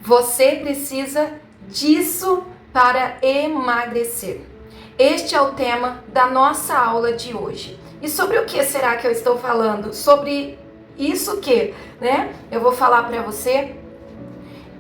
Você precisa disso para emagrecer. Este é o tema da nossa aula de hoje. E sobre o que será que eu estou falando? Sobre isso que, né? Eu vou falar para você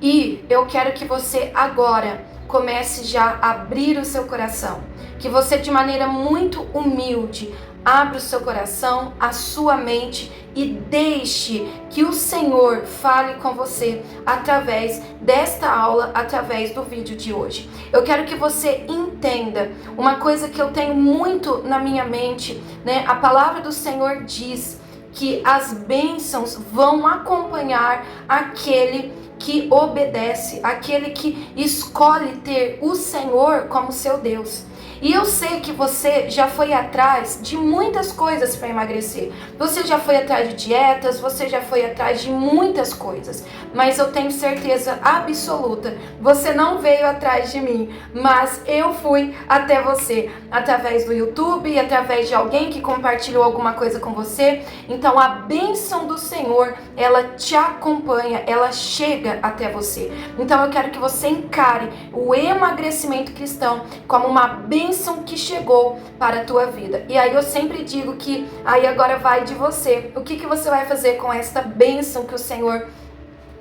e eu quero que você agora comece já a abrir o seu coração. Que você, de maneira muito humilde, abra o seu coração, a sua mente e deixe que o Senhor fale com você através desta aula, através do vídeo de hoje. Eu quero que você entenda uma coisa que eu tenho muito na minha mente, né? A palavra do Senhor diz que as bênçãos vão acompanhar aquele que obedece, aquele que escolhe ter o Senhor como seu Deus. E eu sei que você já foi atrás de muitas coisas para emagrecer. Você já foi atrás de dietas, você já foi atrás de muitas coisas. Mas eu tenho certeza absoluta, você não veio atrás de mim, mas eu fui até você, através do YouTube, através de alguém que compartilhou alguma coisa com você. Então a bênção do Senhor, ela te acompanha, ela chega até você. Então eu quero que você encare o emagrecimento cristão como uma bênção que chegou para a tua vida. E aí eu sempre digo que aí agora vai de você. O que você vai fazer com esta bênção que o Senhor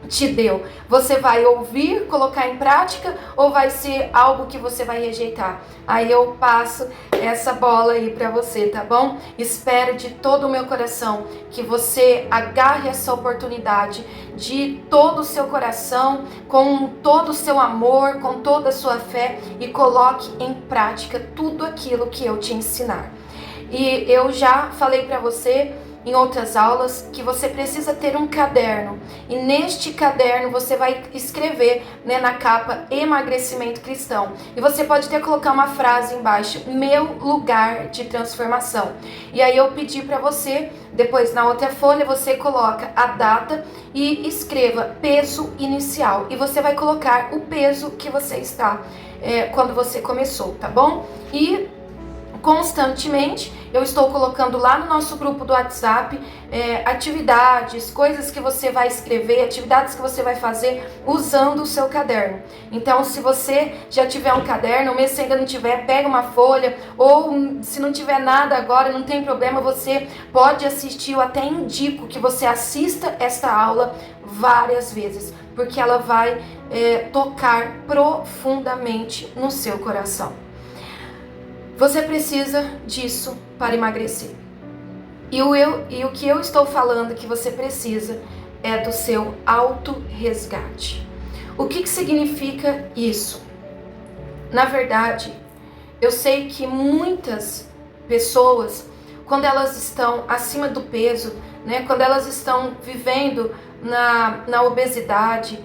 te deu? Você vai ouvir, colocar em prática, ou vai ser algo que você vai rejeitar? Aí eu passo essa bola aí para você, tá bom? Espero de todo o meu coração que você agarre essa oportunidade de todo o seu coração, com todo o seu amor, com toda a sua fé, e coloque em prática tudo aquilo que eu te ensinar. E eu já falei para você em outras aulas que você precisa ter um caderno, e neste caderno você vai escrever, né, na capa, emagrecimento cristão, e você pode até colocar uma frase embaixo: meu lugar de transformação. E aí eu pedi para você, depois na outra folha você coloca a data e escreva peso inicial, e você vai colocar o peso que você está quando você começou, tá bom? E constantemente eu estou colocando lá no nosso grupo do WhatsApp atividades, coisas que você vai escrever, atividades que você vai fazer usando o seu caderno. Então, se você já tiver um caderno, ou mesmo se ainda não tiver, pega uma folha, ou se não tiver nada agora, não tem problema, você pode assistir. Eu até indico que você assista esta aula várias vezes, porque ela vai tocar profundamente no seu coração. Você precisa disso para emagrecer. E o que eu estou falando que você precisa é do seu auto-resgate. O que significa isso? Na verdade, eu sei que muitas pessoas, quando elas estão acima do peso, né, quando elas estão vivendo na obesidade,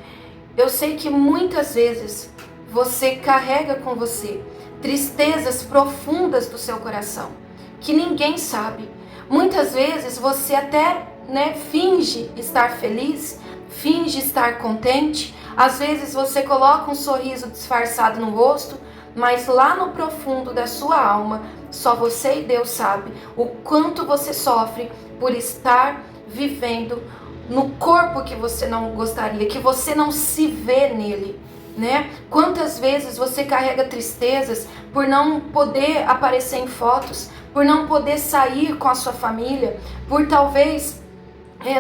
eu sei que muitas vezes você carrega com você tristezas profundas do seu coração, que ninguém sabe. Muitas vezes você até, finge estar feliz, finge estar contente. Às vezes você coloca um sorriso disfarçado no rosto, mas lá no profundo da sua alma, só você e Deus sabe o quanto você sofre por estar vivendo no corpo que você não gostaria, que você não se vê nele. Quantas vezes você carrega tristezas por não poder aparecer em fotos, por não poder sair com a sua família, por talvez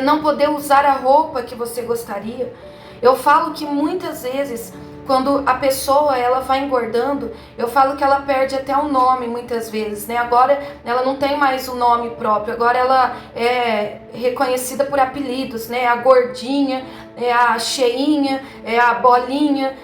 não poder usar a roupa que você gostaria. Eu falo que muitas vezes, quando a pessoa ela vai engordando, eu falo que ela perde até o nome muitas vezes, Agora ela não tem mais o nome próprio, agora ela é reconhecida por apelidos, A gordinha, é a cheinha, é a bolinha,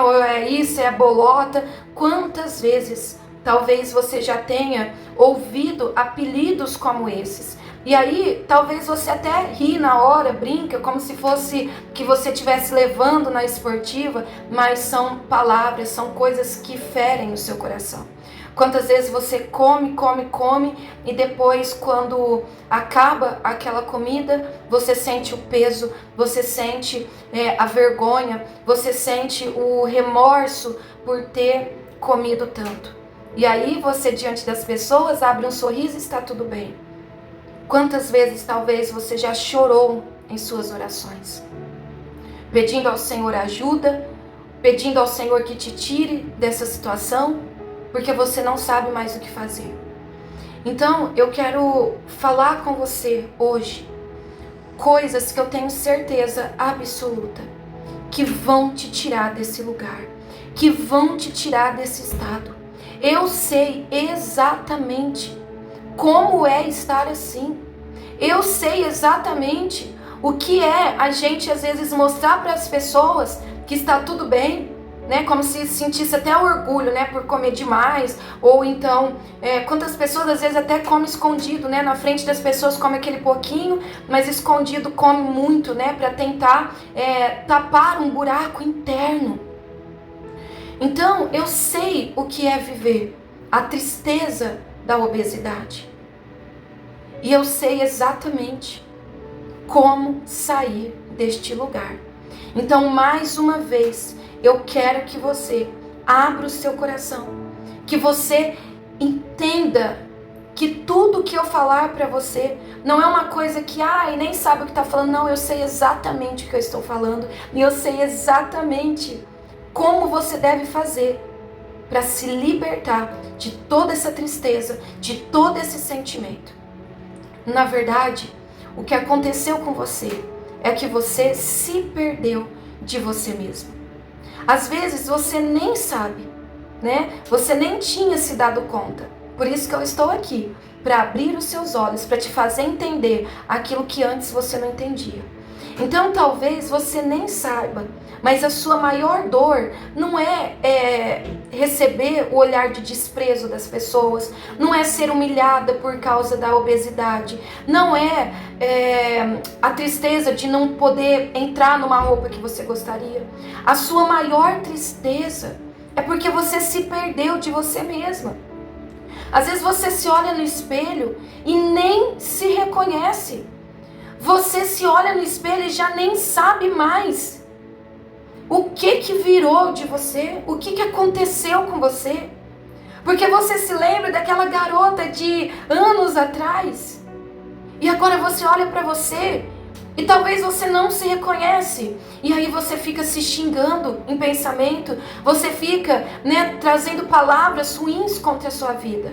Ou é isso, é a bolota. Quantas vezes talvez você já tenha ouvido apelidos como esses? E aí, talvez você até ri na hora, brinca, como se fosse que você estivesse levando na esportiva, mas são palavras, são coisas que ferem o seu coração. Quantas vezes você come e depois, quando acaba aquela comida, você sente o peso, você sente a vergonha, você sente o remorso por ter comido tanto. E aí você, diante das pessoas, abre um sorriso e está tudo bem. Quantas vezes talvez você já chorou em suas orações? pedindo ao Senhor ajuda, pedindo ao Senhor que te tire dessa situação, porque você não sabe mais o que fazer. Então, eu quero falar com você hoje coisas que eu tenho certeza absoluta que vão te tirar desse lugar, que vão te tirar desse estado. Eu sei exatamente como é estar assim. Eu sei exatamente o que é a gente às vezes mostrar para as pessoas que está tudo bem, né? Como se sentisse até orgulho, né? Por comer demais, ou então quantas pessoas às vezes até comem escondido, né? Na frente das pessoas come aquele pouquinho, mas escondido come muito, né? Para tentar tapar um buraco interno. Então eu sei o que é viver a tristeza da obesidade. E eu sei exatamente como sair deste lugar. Então, mais uma vez, eu quero que você abra o seu coração, que você entenda que tudo que eu falar para você não é uma coisa que, nem sabe o que está falando. Não, eu sei exatamente o que eu estou falando e eu sei exatamente como você deve fazer para se libertar de toda essa tristeza, de todo esse sentimento. Na verdade, o que aconteceu com você é que você se perdeu de você mesmo. Às vezes você nem sabe, né? Você nem tinha se dado conta. Por isso que eu estou aqui, para abrir os seus olhos, para te fazer entender aquilo que antes você não entendia. Então talvez você nem saiba, mas a sua maior dor não é receber o olhar de desprezo das pessoas, não é ser humilhada por causa da obesidade, não é a tristeza de não poder entrar numa roupa que você gostaria. A sua maior tristeza é porque você se perdeu de você mesma. Às vezes você se olha no espelho e nem se reconhece. Você se olha no espelho e já nem sabe mais o que virou de você, o que aconteceu com você. Porque você se lembra daquela garota de anos atrás. E agora você olha para você e talvez você não se reconhece. E aí você fica se xingando em pensamento. Você fica, trazendo palavras ruins contra a sua vida.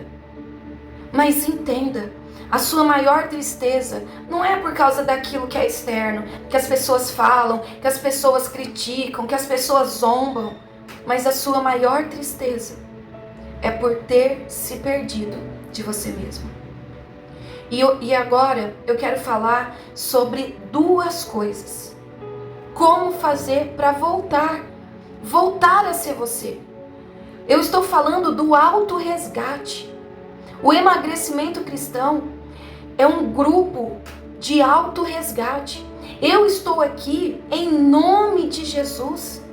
Mas entenda, a sua maior tristeza não é por causa daquilo que é externo, que as pessoas falam, que as pessoas criticam, que as pessoas zombam. Mas a sua maior tristeza é por ter se perdido de você mesmo. E agora eu quero falar sobre duas coisas. Como fazer para voltar a ser você. Eu estou falando do autorresgate. O emagrecimento cristão é um grupo de autorresgate. Eu estou aqui em nome de Jesus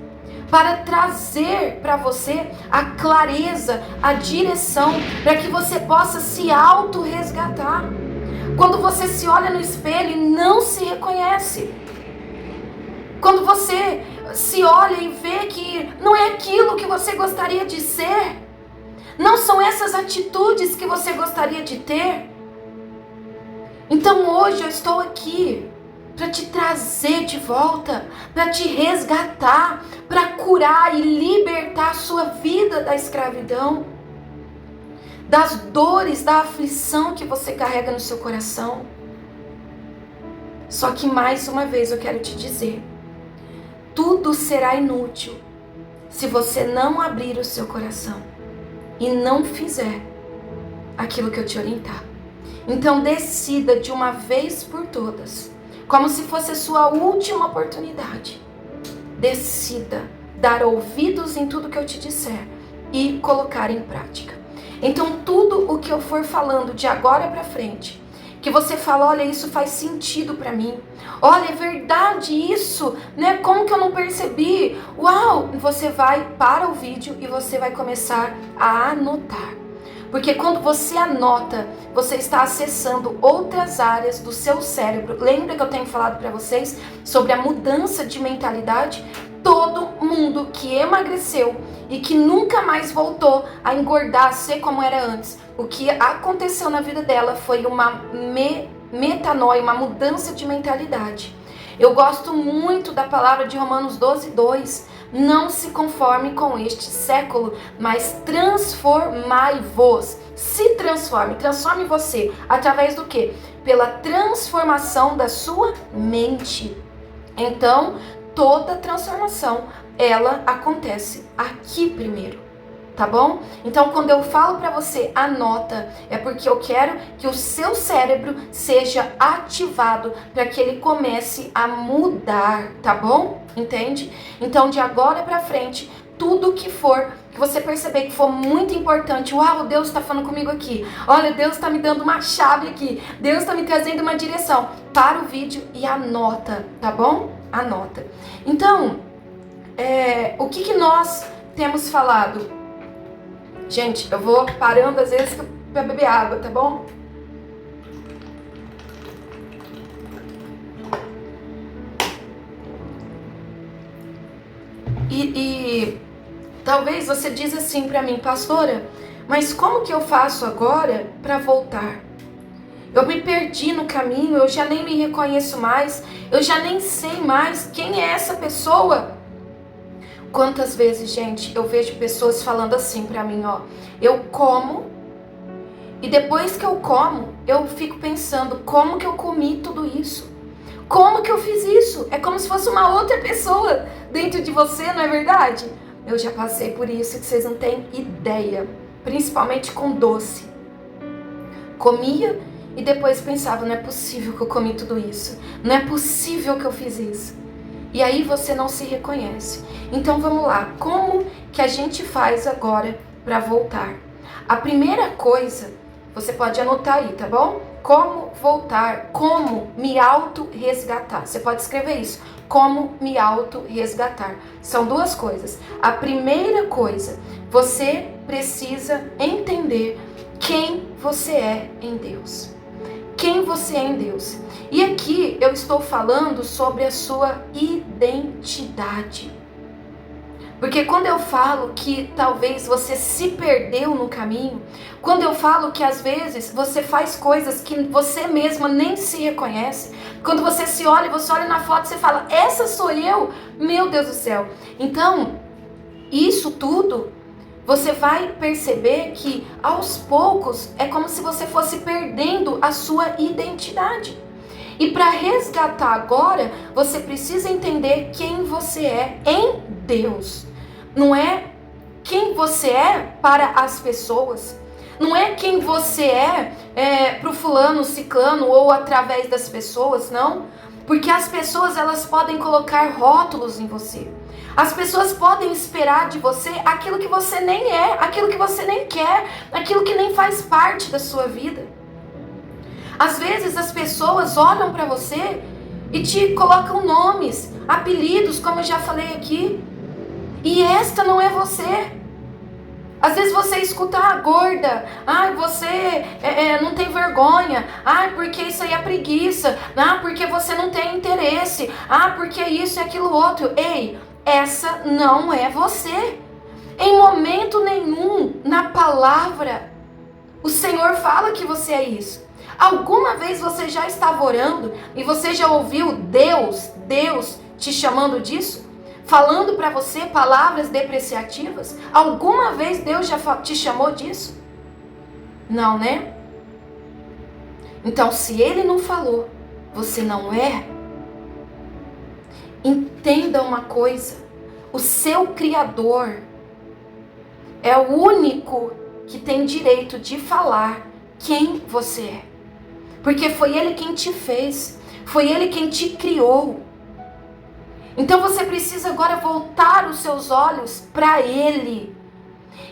para trazer para você a clareza, a direção, para que você possa se autorresgatar. Quando você se olha no espelho e não se reconhece. Quando você se olha e vê que não é aquilo que você gostaria de ser. Não são essas atitudes que você gostaria de ter. Então hoje eu estou aqui para te trazer de volta, para te resgatar, para curar e libertar a sua vida da escravidão, das dores, da aflição que você carrega no seu coração. Só que mais uma vez eu quero te dizer, tudo será inútil se você não abrir o seu coração e não fizer aquilo que eu te orientar. Então decida de uma vez por todas, como se fosse a sua última oportunidade. Decida dar ouvidos em tudo que eu te disser e colocar em prática. Então tudo o que eu for falando de agora para frente, que você fala, olha, isso faz sentido para mim. Olha, é verdade isso, né? Como que eu não percebi? Uau! Você vai para o vídeo e você vai começar a anotar. Porque quando você anota, você está acessando outras áreas do seu cérebro. Lembra que eu tenho falado para vocês sobre a mudança de mentalidade? Todo mundo que emagreceu e que nunca mais voltou a engordar, a ser como era antes, o que aconteceu na vida dela foi uma metanoia, uma mudança de mentalidade. Eu gosto muito da palavra de Romanos 12:2. Não se conforme com este século, mas transformai-vos. Se transforme, transforme você. Através do quê? Pela transformação da sua mente. Então, toda transformação, ela acontece aqui primeiro. Tá bom? Então, quando eu falo para você, anota, é porque eu quero que o seu cérebro seja ativado para que ele comece a mudar, tá bom? Entende? Então, de agora para frente, tudo que for, que você perceber que for muito importante, uau, Deus está falando comigo aqui, olha, Deus está me dando uma chave aqui, Deus está me trazendo uma direção, para o vídeo e anota, tá bom? Anota. Então, o que nós temos falado? Gente, eu vou parando às vezes para beber água, tá bom? E talvez você diz assim para mim, pastora, mas como que eu faço agora para voltar? Eu me perdi no caminho, eu já nem me reconheço mais, eu já nem sei mais quem é essa pessoa. Quantas vezes, gente, eu vejo pessoas falando assim pra mim, ó, eu como e depois que eu como, eu fico pensando, como que eu comi tudo isso? Como que eu fiz isso? É como se fosse uma outra pessoa dentro de você, não é verdade? Eu já passei por isso que vocês não têm ideia, principalmente com doce. Comia e depois pensava, não é possível que eu comi tudo isso, não é possível que eu fiz isso. E aí você não se reconhece. Então vamos lá, como que a gente faz agora para voltar? A primeira coisa, você pode anotar aí, tá bom? Como voltar, como me auto-resgatar. Você pode escrever isso, como me auto-resgatar. São duas coisas. A primeira coisa, você precisa entender quem você é em Deus. Quem você é em Deus. E aqui eu estou falando sobre a sua identidade. Porque quando eu falo que talvez você se perdeu no caminho, quando eu falo que às vezes você faz coisas que você mesma nem se reconhece, quando você se olha, você olha na foto e você fala, essa sou eu, meu Deus do céu. Então, isso tudo, você vai perceber que aos poucos é como se você fosse perdendo a sua identidade. E para resgatar agora, você precisa entender quem você é em Deus. Não é quem você é para as pessoas. Não é quem você é para o fulano, ciclano ou através das pessoas, não. Porque as pessoas, elas podem colocar rótulos em você. As pessoas podem esperar de você aquilo que você nem é, aquilo que você nem quer, aquilo que nem faz parte da sua vida. Às vezes as pessoas olham para você e te colocam nomes, apelidos, como eu já falei aqui. E esta não é você. Às vezes você escuta, gorda, você não tem vergonha, porque isso aí é preguiça, porque você não tem interesse, porque isso e aquilo outro. Ei, essa não é você. Em momento nenhum na palavra o Senhor fala que você é isso. Alguma vez você já estava orando e você já ouviu Deus te chamando disso? Falando para você palavras depreciativas? Alguma vez Deus já te chamou disso? Não, né? Então, se Ele não falou, você não é. Entenda uma coisa, o seu Criador é o único que tem direito de falar quem você é. Porque foi Ele quem te fez, foi Ele quem te criou. Então você precisa agora voltar os seus olhos para Ele.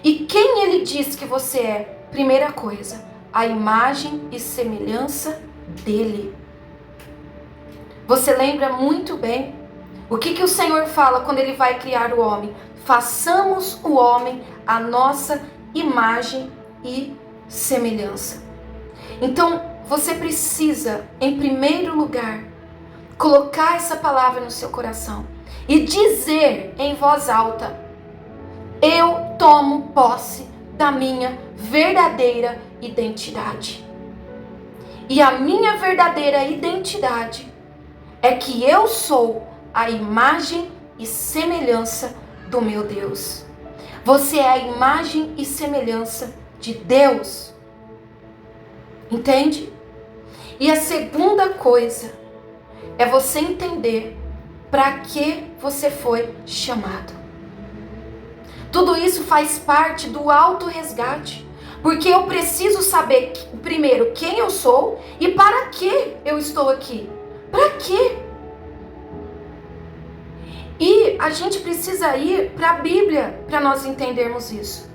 E quem Ele diz que você é? Primeira coisa, a imagem e semelhança dEle. Você lembra muito bem o que o Senhor fala quando Ele vai criar o homem? Façamos o homem a nossa imagem e semelhança. Então, você precisa, em primeiro lugar, colocar essa palavra no seu coração e dizer em voz alta: eu tomo posse da minha verdadeira identidade. E a minha verdadeira identidade é que eu sou a imagem e semelhança do meu Deus. Você é a imagem e semelhança de Deus. Entende? E a segunda coisa é você entender para que você foi chamado. Tudo isso faz parte do autorresgate. Porque eu preciso saber, primeiro, quem eu sou e para que eu estou aqui. Para quê? E a gente precisa ir para a Bíblia para nós entendermos isso.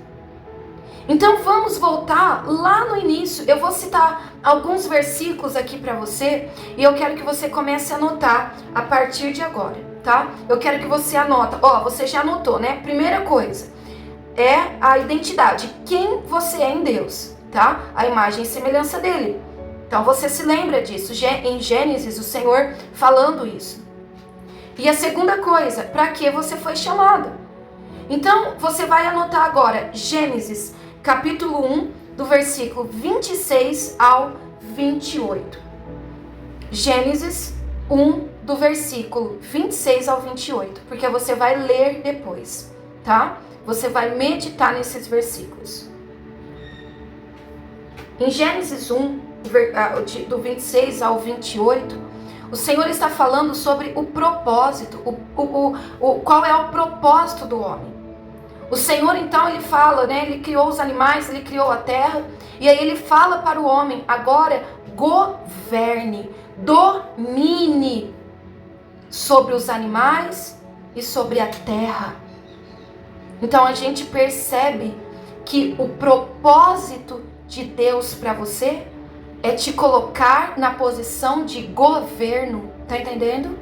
Então vamos voltar lá no início. Eu vou citar alguns versículos aqui para você e eu quero que você comece a anotar a partir de agora, tá? Eu quero que você anota. Você já anotou, né? Primeira coisa é a identidade. Quem você é em Deus, tá? A imagem e semelhança dele. Então você se lembra disso. Em Gênesis, o Senhor falando isso. E a segunda coisa, para que você foi chamado? Então, você vai anotar agora Gênesis, capítulo 1, do versículo 26 ao 28. Gênesis 1, do versículo 26 ao 28, porque você vai ler depois, tá? Você vai meditar nesses versículos. Em Gênesis 1, do 26 ao 28, o Senhor está falando sobre o propósito, qual é o propósito do homem. O Senhor, então, ele fala, né? Ele criou os animais, ele criou a terra, e aí ele fala para o homem, agora, governe, domine sobre os animais e sobre a terra. Então, a gente percebe que o propósito de Deus para você é te colocar na posição de governo, tá entendendo?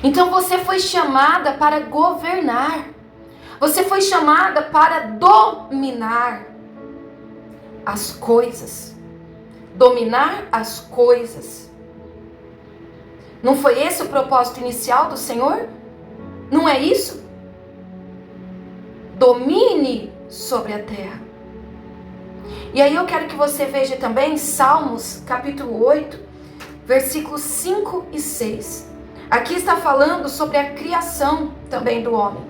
Então você foi chamada para governar. Você foi chamada para dominar as coisas. Dominar as coisas. Não foi esse o propósito inicial do Senhor? Não é isso? Domine sobre a terra. E aí eu quero que você veja também Salmos, capítulo 8, versículos 5 e 6. Aqui está falando sobre a criação também do homem.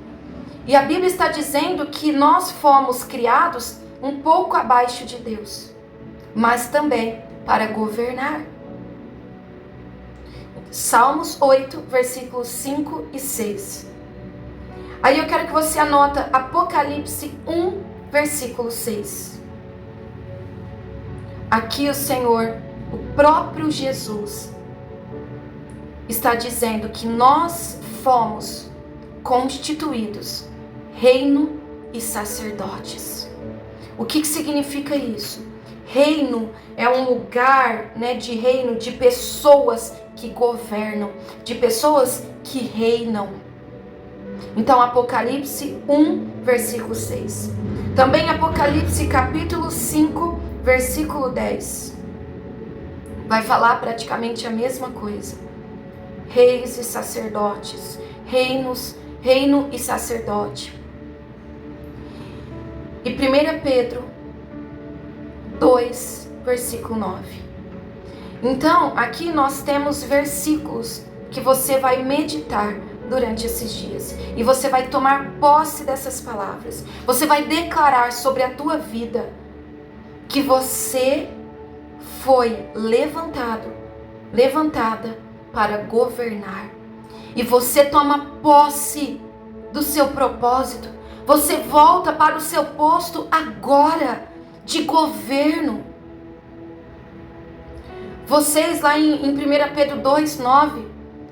E a Bíblia está dizendo que nós fomos criados um pouco abaixo de Deus, mas também para governar. Salmos 8, versículos 5 e 6. Aí eu quero que você anota Apocalipse 1, versículo 6. Aqui o Senhor, o próprio Jesus, está dizendo que nós fomos constituídos reino e sacerdotes. O que significa isso? Reino é um lugar, né, de reino, de pessoas que governam, de pessoas que reinam. Então, Apocalipse 1, versículo 6. Também Apocalipse capítulo 5, versículo 10. Vai falar praticamente a mesma coisa. Reis e sacerdotes, reino e sacerdote. E 1 Pedro 2, versículo 9. Então, aqui nós temos versículos que você vai meditar durante esses dias. E você vai tomar posse dessas palavras. Você vai declarar sobre a tua vida que você foi levantada para governar. E você toma posse do seu propósito. Você volta para o seu posto agora de governo. Vocês lá em 1 Pedro 2, 9,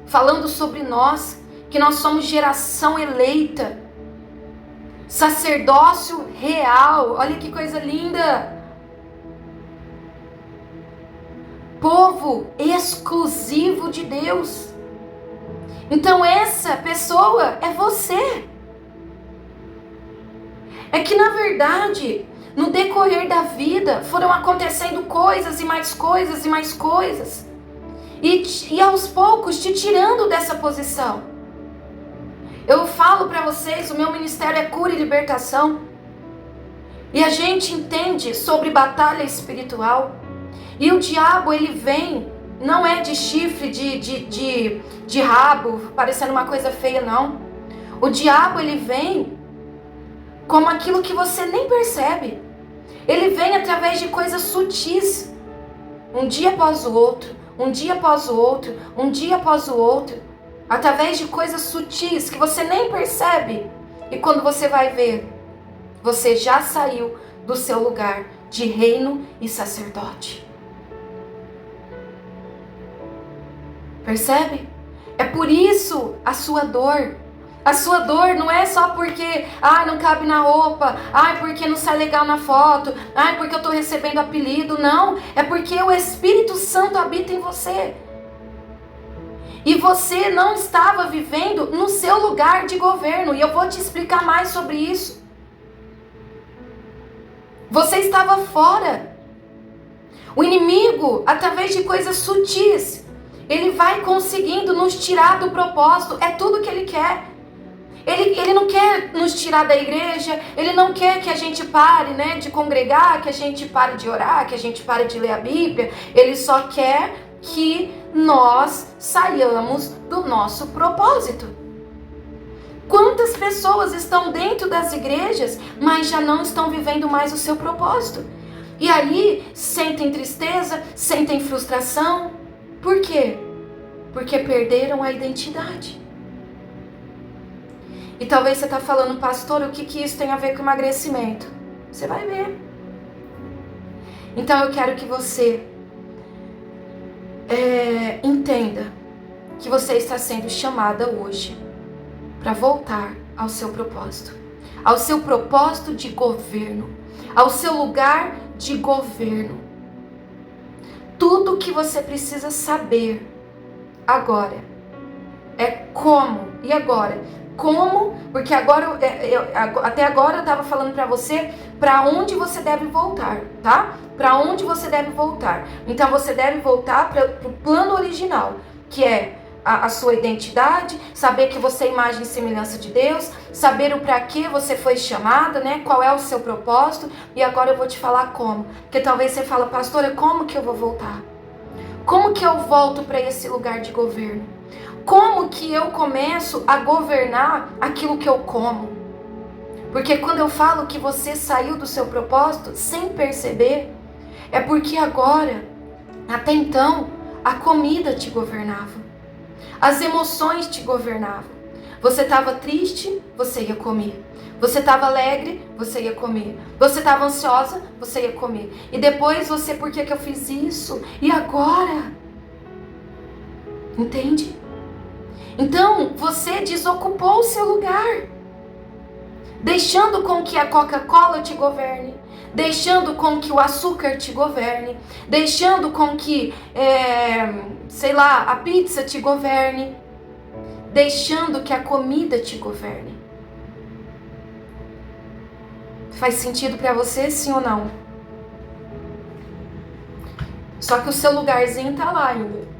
falando sobre nós, que nós somos geração eleita, sacerdócio real, olha que coisa linda, povo exclusivo de Deus. Então essa pessoa é você. É que na verdade, no decorrer da vida, foram acontecendo coisas e mais coisas e mais coisas, e aos poucos te tirando dessa posição. Eu falo para vocês, o meu ministério é cura e libertação. E a gente entende sobre batalha espiritual. E o diabo, ele vem, não é de chifre, de rabo, parecendo uma coisa feia, não. O diabo, ele vem como aquilo que você nem percebe. Ele vem através de coisas sutis. Um dia após o outro, um dia após o outro, um dia após o outro. Através de coisas sutis que você nem percebe. E quando você vai ver, você já saiu do seu lugar de reino e sacerdote. Percebe? É por isso a sua dor. A sua dor não é só porque, não cabe na roupa, porque não sai legal na foto, porque eu estou recebendo apelido. Não, é porque o Espírito Santo habita em você. E você não estava vivendo no seu lugar de governo. E eu vou te explicar mais sobre isso. Você estava fora. O inimigo, através de coisas sutis, ele vai conseguindo nos tirar do propósito. É tudo que ele quer. Ele não quer nos tirar da igreja. Ele não quer que a gente pare, de congregar, que a gente pare de orar, que a gente pare de ler a Bíblia. Ele só quer que nós saiamos do nosso propósito. Quantas pessoas estão dentro das igrejas, mas já não estão vivendo mais o seu propósito? E aí sentem tristeza, sentem frustração. Por quê? Porque perderam a identidade. E talvez você está falando, pastor, o que isso tem a ver com emagrecimento? Você vai ver. Então eu quero que você entenda que você está sendo chamada hoje para voltar ao seu propósito. Ao seu propósito de governo. Ao seu lugar de governo. Tudo que você precisa saber agora é como. E agora? Como? Porque agora até agora eu estava falando para você para onde você deve voltar, tá? Para onde você deve voltar. Então você deve voltar para o plano original, que é a sua identidade, saber que você é imagem e semelhança de Deus, saber o para que você foi chamada, qual é o seu propósito. E agora eu vou te falar como. Porque talvez você fala, pastora, como que eu vou voltar? Como que eu volto para esse lugar de governo? Como que eu começo a governar aquilo que eu como? Porque quando eu falo que você saiu do seu propósito sem perceber, é porque agora, até então, a comida te governava. As emoções te governavam. Você estava triste, você ia comer. Você estava alegre, você ia comer. Você estava ansiosa, você ia comer. E depois você, por que eu fiz isso? E agora? Entende? Então, você desocupou o seu lugar. Deixando com que a Coca-Cola te governe. Deixando com que o açúcar te governe. Deixando com que, a pizza te governe. Deixando que a comida te governe. Faz sentido para você, sim ou não? Só que o seu lugarzinho tá lá ainda.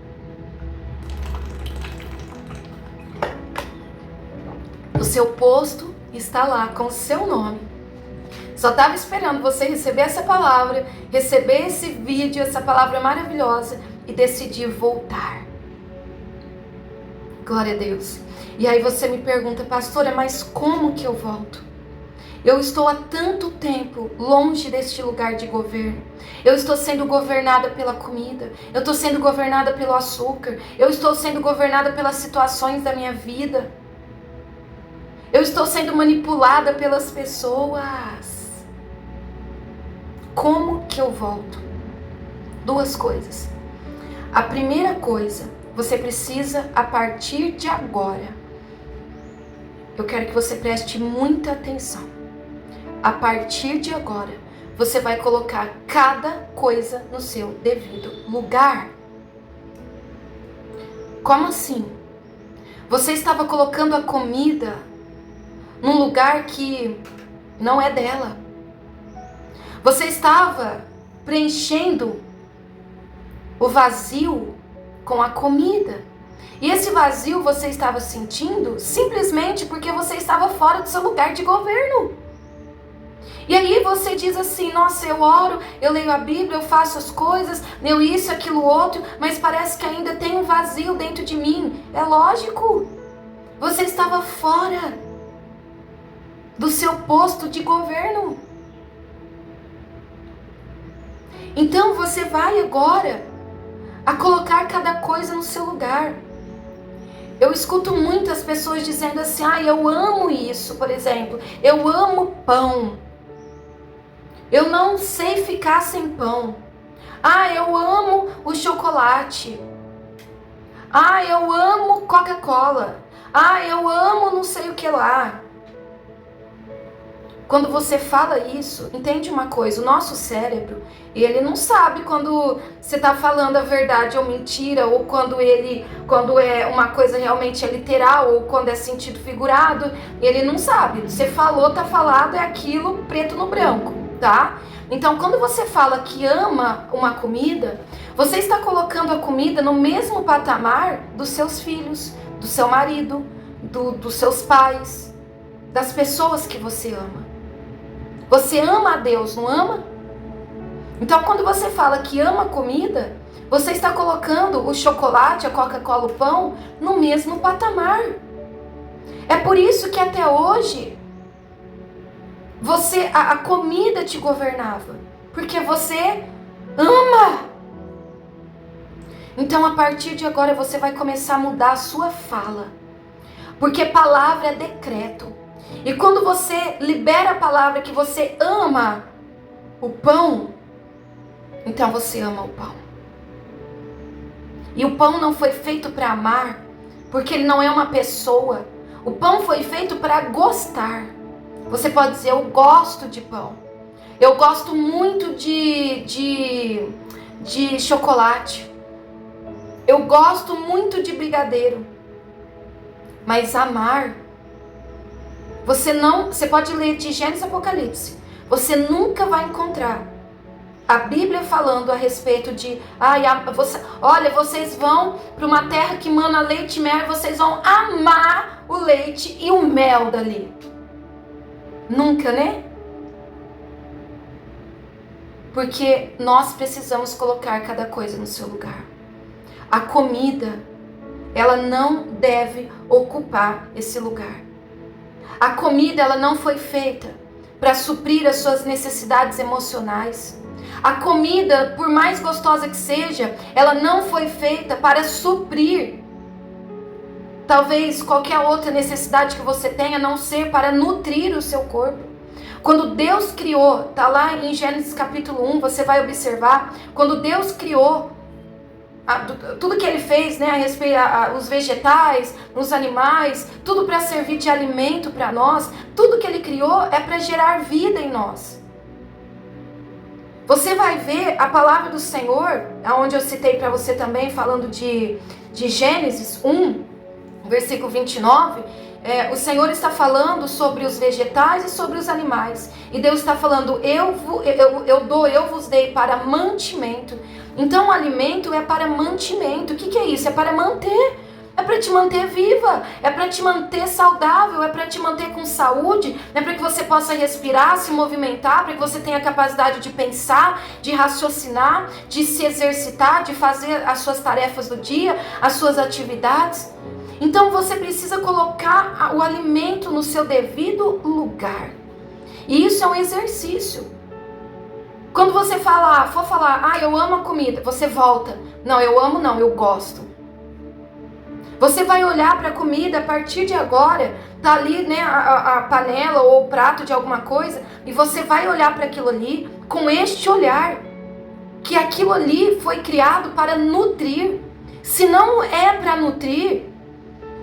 O seu posto está lá com o seu nome. Só estava esperando você receber essa palavra, receber esse vídeo, essa palavra maravilhosa e decidir voltar. Glória a Deus. E aí você me pergunta, pastora, mas como que eu volto? Eu estou há tanto tempo longe deste lugar de governo. Eu estou sendo governada pela comida. Eu estou sendo governada pelo açúcar. Eu estou sendo governada pelas situações da minha vida. Eu estou sendo manipulada pelas pessoas. Como que eu volto? Duas coisas. A primeira coisa, você precisa, a partir de agora, eu quero que você preste muita atenção. A partir de agora, você vai colocar cada coisa no seu devido lugar. Como assim? Você estava colocando a comida num lugar que não é dela. Você estava preenchendo o vazio com a comida. E esse vazio você estava sentindo simplesmente porque você estava fora do seu lugar de governo. E aí você diz assim, nossa, eu oro, eu leio a Bíblia, eu faço as coisas, eu isso, aquilo, outro, mas parece que ainda tem um vazio dentro de mim. É lógico, você estava fora do seu posto de governo. Então você vai agora a colocar cada coisa no seu lugar. Eu escuto muitas pessoas dizendo assim, eu amo isso, por exemplo, eu amo pão. Eu não sei ficar sem pão. Eu amo o chocolate. Eu amo Coca-Cola. Eu amo não sei o que lá. Quando você fala isso, entende uma coisa, o nosso cérebro, ele não sabe quando você está falando a verdade ou mentira, ou quando é uma coisa realmente literal, ou quando é sentido figurado, ele não sabe. Você falou, tá falado, é aquilo preto no branco, tá? Então, quando você fala que ama uma comida, você está colocando a comida no mesmo patamar dos seus filhos, do seu marido, dos seus pais, das pessoas que você ama. Você ama a Deus, não ama? Então, quando você fala que ama comida, você está colocando o chocolate, a Coca-Cola, o pão, no mesmo patamar. É por isso que até hoje, a comida te governava. Porque você ama. Então, a partir de agora, você vai começar a mudar a sua fala. Porque palavra é decreto. E quando você libera a palavra que você ama o pão, então você ama o pão. E o pão não foi feito para amar, porque ele não é uma pessoa. O pão foi feito para gostar. Você pode dizer, eu gosto de pão. Eu gosto muito de chocolate. Eu gosto muito de brigadeiro. Mas amar, você pode ler de Gênesis a Apocalipse. Você nunca vai encontrar a Bíblia falando a respeito de, olha, vocês vão para uma terra que mana leite e mel e vocês vão amar o leite e o mel dali. Nunca, né? Porque nós precisamos colocar cada coisa no seu lugar. A comida, ela não deve ocupar esse lugar. A comida, ela não foi feita para suprir as suas necessidades emocionais. A comida, por mais gostosa que seja, ela não foi feita para suprir talvez qualquer outra necessidade que você tenha, a não ser para nutrir o seu corpo. Quando Deus criou, tá lá em Gênesis capítulo 1, você vai observar, quando Deus criou tudo que ele fez, né, os vegetais, os animais, tudo para servir de alimento para nós, tudo que ele criou é para gerar vida em nós. Você vai ver a palavra do Senhor, onde eu citei para você também, falando de Gênesis 1, versículo 29, o Senhor está falando sobre os vegetais e sobre os animais. E Deus está falando, eu vos dei para mantimento. Então o alimento é para mantimento. O que é isso? É para manter. É para te manter viva, é para te manter saudável, é para te manter com saúde, é para que você possa respirar, se movimentar, para que você tenha a capacidade de pensar, de raciocinar, de se exercitar, de fazer as suas tarefas do dia, as suas atividades. Então você precisa colocar o alimento no seu devido lugar. E isso é um exercício. Quando você for falar, eu amo a comida, você volta. Não, eu amo não, eu gosto. Você vai olhar para a comida a partir de agora, tá ali, né, a panela ou o prato de alguma coisa, e você vai olhar para aquilo ali com este olhar, que aquilo ali foi criado para nutrir. Se não é para nutrir,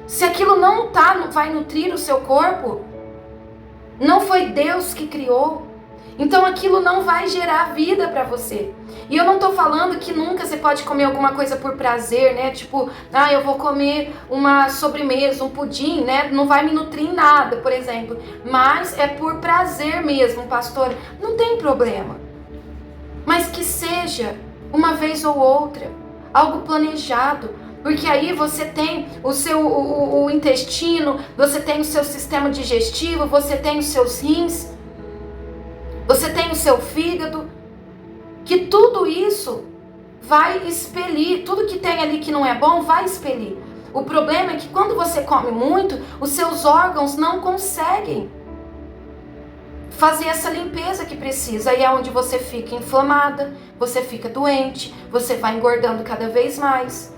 se aquilo não vai nutrir o seu corpo, não foi Deus que criou. Então aquilo não vai gerar vida para você. E eu não tô falando que nunca você pode comer alguma coisa por prazer, né? Tipo, eu vou comer uma sobremesa, um pudim, né? Não vai me nutrir em nada, por exemplo. Mas é por prazer mesmo, pastor. Não tem problema. Mas que seja uma vez ou outra, algo planejado. Porque aí você tem o intestino, você tem o seu sistema digestivo, você tem os seus rins. seu fígado, que tudo isso vai expelir, tudo que tem ali que não é bom vai expelir. O problema é que quando você come muito, os seus órgãos não conseguem fazer essa limpeza que precisa. Aí é onde você fica inflamada, você fica doente, você vai engordando cada vez mais.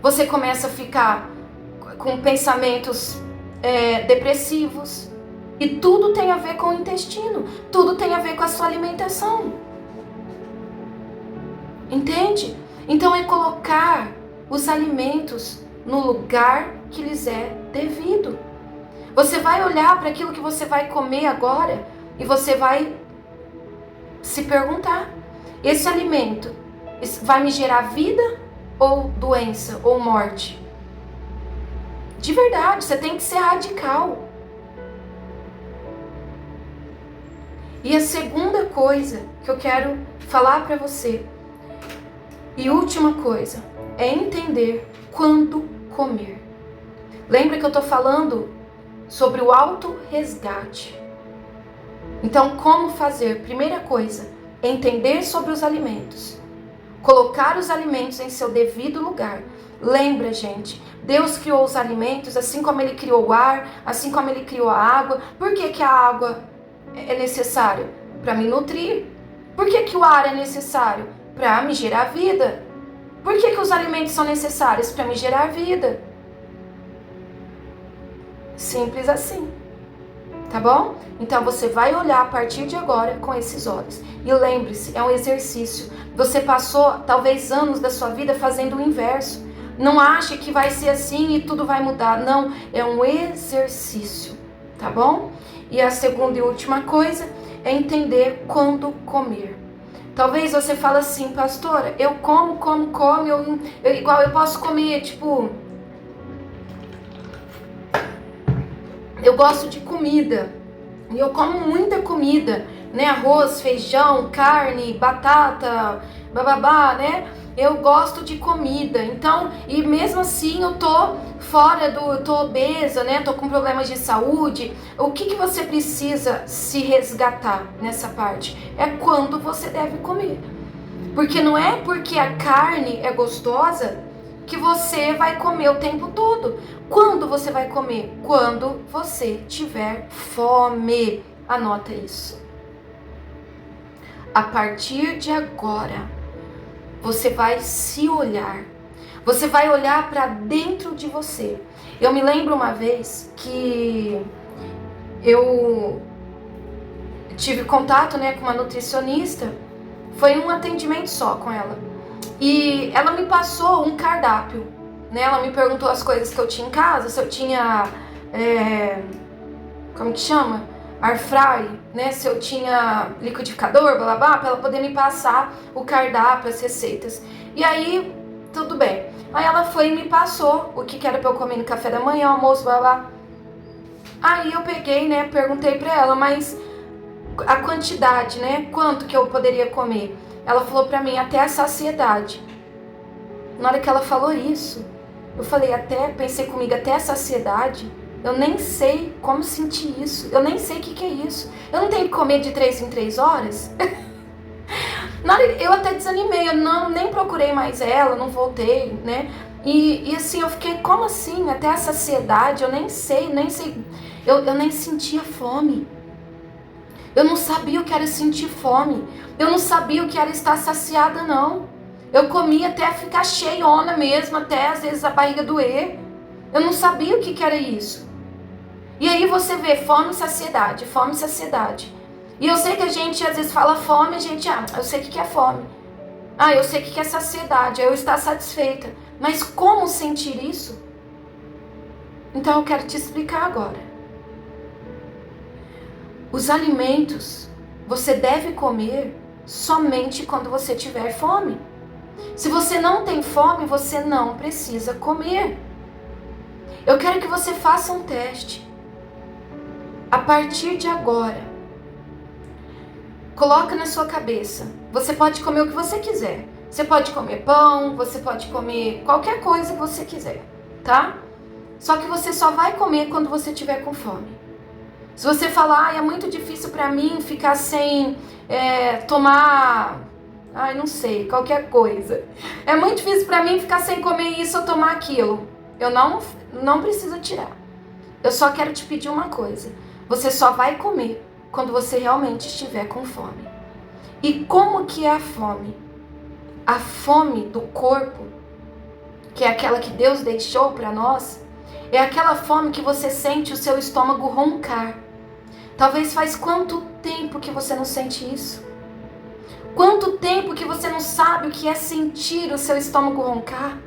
Você começa a ficar com pensamentos depressivos. E tudo tem a ver com o intestino, tudo tem a ver com a sua alimentação. Entende? Então é colocar os alimentos no lugar que lhes é devido. Você vai olhar para aquilo que você vai comer agora e você vai se perguntar: esse alimento vai me gerar vida ou doença ou morte? De verdade, você tem que ser radical. E a segunda coisa que eu quero falar para você, e última coisa, é entender quando comer. Lembra que eu estou falando sobre o auto-resgate. Então, como fazer? Primeira coisa, entender sobre os alimentos. Colocar os alimentos em seu devido lugar. Lembra, gente, Deus criou os alimentos assim como Ele criou o ar, assim como Ele criou a água. Por que que a água é necessária? Para me nutrir. Por que que o ar é necessário? Para me gerar vida. Por que que os alimentos são necessários? Para me gerar vida. Simples assim. Tá bom? Então você vai olhar a partir de agora com esses olhos. E lembre-se, é um exercício. Você passou talvez anos da sua vida fazendo o inverso. Não ache que vai ser assim e tudo vai mudar. Não, é um exercício. Tá bom? E a segunda e última coisa é entender quando comer. Talvez você fale assim: pastora, eu como, igual eu posso comer, tipo, eu gosto de comida, e eu como muita comida, né, arroz, feijão, carne, batata, bababá, né, eu gosto de comida, então, e mesmo assim eu tô eu tô obesa, né, tô com problemas de saúde. O que você precisa se resgatar nessa parte? É quando você deve comer. Porque não é porque a carne é gostosa que você vai comer o tempo todo. Quando você vai comer? Quando você tiver fome. Anota isso. A partir de agora, você vai se olhar. Você vai olhar para dentro de você. Eu me lembro uma vez que eu tive contato, né, com uma nutricionista. Foi um atendimento só com ela. E ela me passou um cardápio, né? Ela me perguntou as coisas que eu tinha em casa, se eu tinha, como que chama? Air fry, né? Se eu tinha liquidificador, blá blá blá, pra ela poder me passar o cardápio, as receitas. E aí, tudo bem. Aí ela foi e me passou o que era pra eu comer no café da manhã, almoço, blá blá. Aí eu peguei, né? Perguntei pra ela, mas a quantidade, né? Quanto que eu poderia comer? Ela falou pra mim, até a saciedade. Na hora que ela falou isso, eu falei, pensei comigo, até a saciedade? Eu nem sei como sentir isso. Eu nem sei o que é isso. Eu não tenho que comer de 3 em 3 horas? Na hora, eu até desanimei, eu nem procurei mais ela, não voltei, né? E assim, eu fiquei, como assim? Até a saciedade? Eu nem sei. Eu nem sentia fome. Eu não sabia o que era sentir fome. Eu não sabia o que era estar saciada, não. Eu comia até ficar cheiona mesmo, até às vezes a barriga doer. Eu não sabia o que era isso. E aí você vê fome e saciedade, fome e saciedade. E eu sei que a gente às vezes fala fome, a gente, eu sei o que é fome. Eu sei o que é saciedade, eu estar satisfeita. Mas como sentir isso? Então eu quero te explicar agora. Os alimentos você deve comer somente quando você tiver fome. Se você não tem fome, você não precisa comer. Eu quero que você faça um teste. A partir de agora, coloca na sua cabeça. Você pode comer o que você quiser. Você pode comer pão, você pode comer qualquer coisa que você quiser, tá? Só que você só vai comer quando você tiver com fome. Se você falar, é muito difícil para mim ficar sem tomar, não sei, qualquer coisa. É muito difícil para mim ficar sem comer isso ou tomar aquilo. Eu não preciso tirar. Eu só quero te pedir uma coisa. Você só vai comer quando você realmente estiver com fome. E como que é a fome? A fome do corpo, que é aquela que Deus deixou para nós, é aquela fome que você sente o seu estômago roncar. Talvez faz quanto tempo que você não sente isso? Quanto tempo que você não sabe o que é sentir o seu estômago roncar?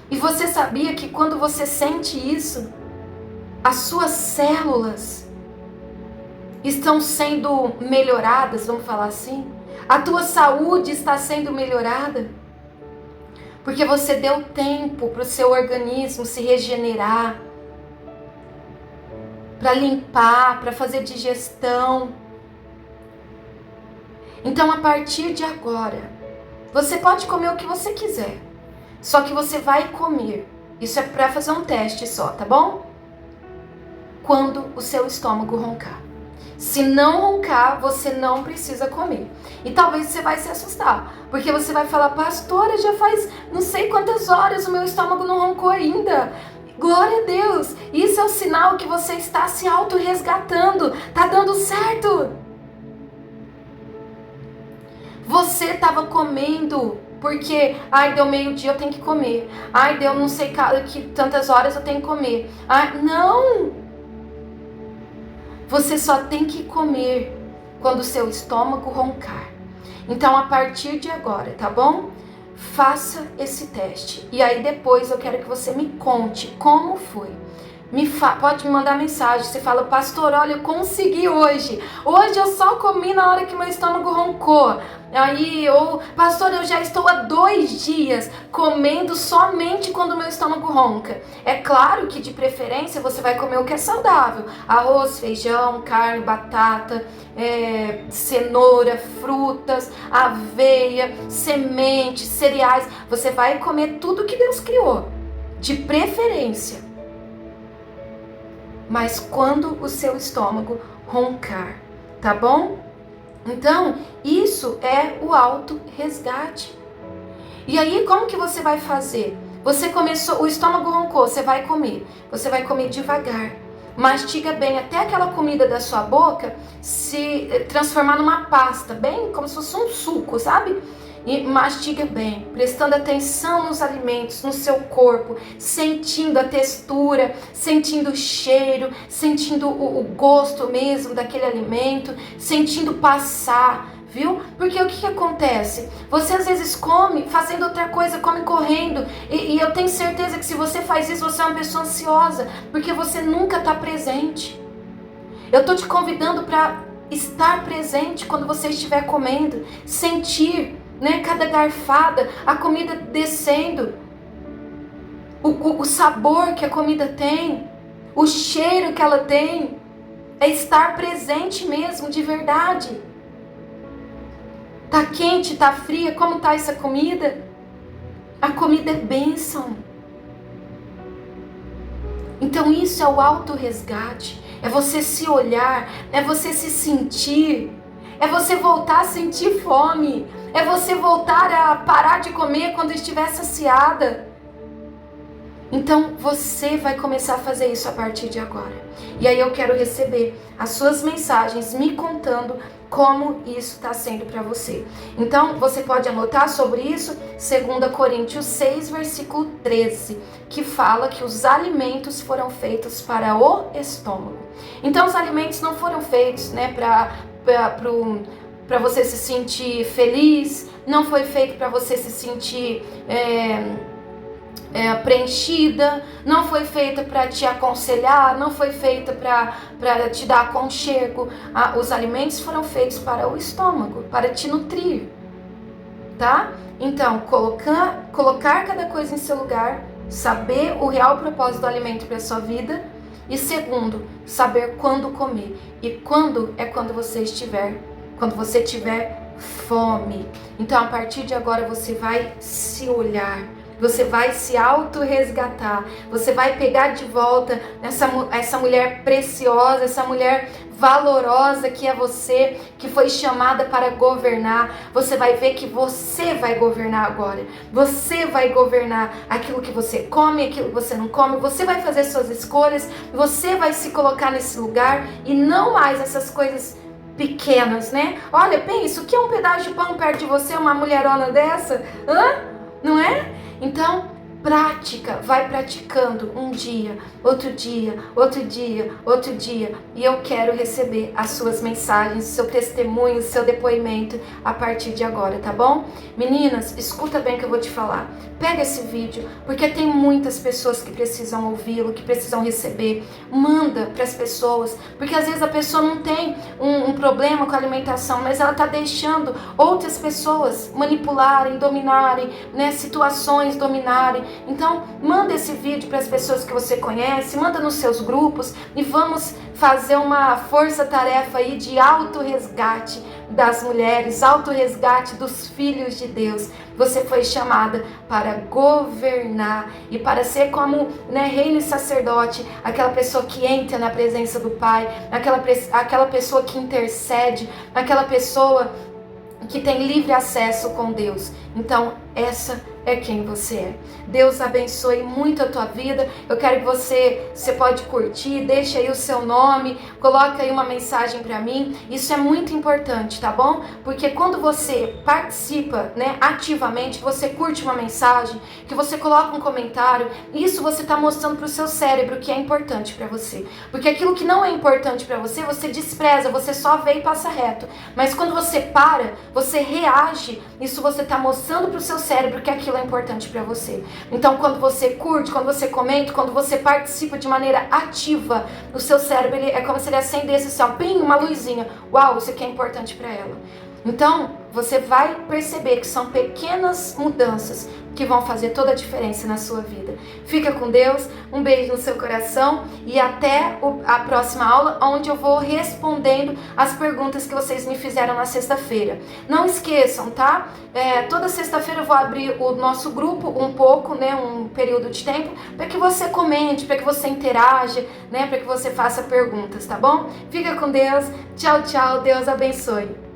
E você sabia que quando você sente isso, as suas células estão sendo melhoradas, vamos falar assim? A tua saúde está sendo melhorada? Porque você deu tempo para o seu organismo se regenerar, para limpar, para fazer digestão. Então, a partir de agora, você pode comer o que você quiser. Só que você vai comer. Isso é para fazer um teste só, tá bom? Quando o seu estômago roncar. Se não roncar, você não precisa comer. E talvez você vai se assustar, porque você vai falar: pastora, já faz não sei quantas horas o meu estômago não roncou ainda. Glória a Deus! Isso é o sinal que você está se auto-resgatando. Tá dando certo. Você estava comendo porque, deu meio-dia, eu tenho que comer. Deu não sei que tantas horas eu tenho que comer. Não! Você só tem que comer quando o seu estômago roncar. Então, a partir de agora, tá bom? Faça esse teste. E aí depois eu quero que você me conte como foi. Pode me mandar mensagem. Você fala: pastor, olha, eu consegui hoje. Hoje eu só comi na hora que meu estômago roncou. Pastor, eu já estou há 2 dias comendo somente quando meu estômago ronca. É claro que de preferência você vai comer o que é saudável: arroz, feijão, carne, batata, cenoura, frutas, aveia, sementes, cereais. Você vai comer tudo que Deus criou, de preferência. Mas quando o seu estômago roncar, tá bom? Então, isso é o auto-resgate. E aí, como que você vai fazer? Você começou, o estômago roncou, você vai comer. Você vai comer devagar. Mastiga bem, até aquela comida da sua boca se transformar numa pasta, bem como se fosse um suco, sabe? E mastiga bem, prestando atenção nos alimentos, no seu corpo, sentindo a textura, sentindo o cheiro, sentindo o gosto mesmo daquele alimento, sentindo passar, viu? Porque o que acontece? Você às vezes come fazendo outra coisa, come correndo, e eu tenho certeza que se você faz isso, você é uma pessoa ansiosa, porque você nunca está presente. Eu estou te convidando para estar presente quando você estiver comendo, sentir, cada garfada, a comida descendo, o sabor que a comida tem, o cheiro que ela tem, é estar presente mesmo, de verdade. Tá quente, tá fria, como tá essa comida? A comida é bênção. Então isso é o auto-resgate, é você se olhar, é você se sentir, é você voltar a sentir fome, é você voltar a parar de comer quando estiver saciada. Então você vai começar a fazer isso a partir de agora. E aí eu quero receber as suas mensagens me contando como isso está sendo para você. Então você pode anotar sobre isso, 2 Coríntios 6, versículo 13, que fala que os alimentos foram feitos para o estômago. Então os alimentos não foram feitos para você se sentir feliz, não foi feito para você se sentir preenchida, não foi feita para te aconselhar, não foi feita para te dar aconchego. Os alimentos foram feitos para o estômago, para te nutrir, tá? Então, colocar cada coisa em seu lugar, saber o real propósito do alimento para a sua vida, e segundo, saber quando comer. E quando é quando você tiver fome. Então, a partir de agora você vai se olhar, você vai se auto-resgatar, você vai pegar de volta essa mulher preciosa, essa mulher valorosa que é você, que foi chamada para governar. Você vai ver que você vai governar agora. Você vai governar aquilo que você come, aquilo que você não come. Você vai fazer suas escolhas, você vai se colocar nesse lugar e não mais essas coisas pequenas, né? Olha, pensa, o que é um pedaço de pão perto de você, uma mulherona dessa? Não é? Então, prática, vai praticando um dia, outro dia, outro dia, outro dia. E eu quero receber as suas mensagens, seu testemunho, seu depoimento a partir de agora, tá bom? Meninas, escuta bem o que eu vou te falar. Pega esse vídeo, porque tem muitas pessoas que precisam ouvi-lo, que precisam receber. Manda para as pessoas, porque às vezes a pessoa não tem um problema com a alimentação, mas ela está deixando outras pessoas manipularem, dominarem, né, situações dominarem. Então, manda esse vídeo para as pessoas que você conhece, manda nos seus grupos e vamos fazer uma força-tarefa aí de autorresgate das mulheres, autorresgate dos filhos de Deus. Você foi chamada para governar e para ser como, né, reino e sacerdote, aquela pessoa que entra na presença do Pai, aquela pessoa que intercede, aquela pessoa que tem livre acesso com Deus. Então, essa é quem você é. Deus abençoe muito a tua vida. Eu quero que você pode curtir, deixa aí o seu nome, coloca aí uma mensagem para mim. Isso é muito importante, tá bom? Porque quando você participa, né, ativamente, você curte uma mensagem, que você coloca um comentário, isso você está mostrando para o seu cérebro que é importante para você. Porque aquilo que não é importante para você, você despreza, você só vê e passa reto. Mas quando você para, você reage, isso você está mostrando para o seu cérebro que aquilo é importante para você. Então, quando você curte, quando você comenta, quando você participa de maneira ativa, o seu cérebro é como se ele acendesse assim, ó, pim, uma luzinha. Uau, isso aqui é importante para ela. Então, você vai perceber que são pequenas mudanças que vão fazer toda a diferença na sua vida. Fica com Deus, um beijo no seu coração e até a próxima aula, onde eu vou respondendo as perguntas que vocês me fizeram na sexta-feira. Não esqueçam, tá? Toda sexta-feira eu vou abrir o nosso grupo um pouco, né, um período de tempo, para que você comente, para que você interaja, né, para que você faça perguntas, tá bom? Fica com Deus, tchau, tchau, Deus abençoe.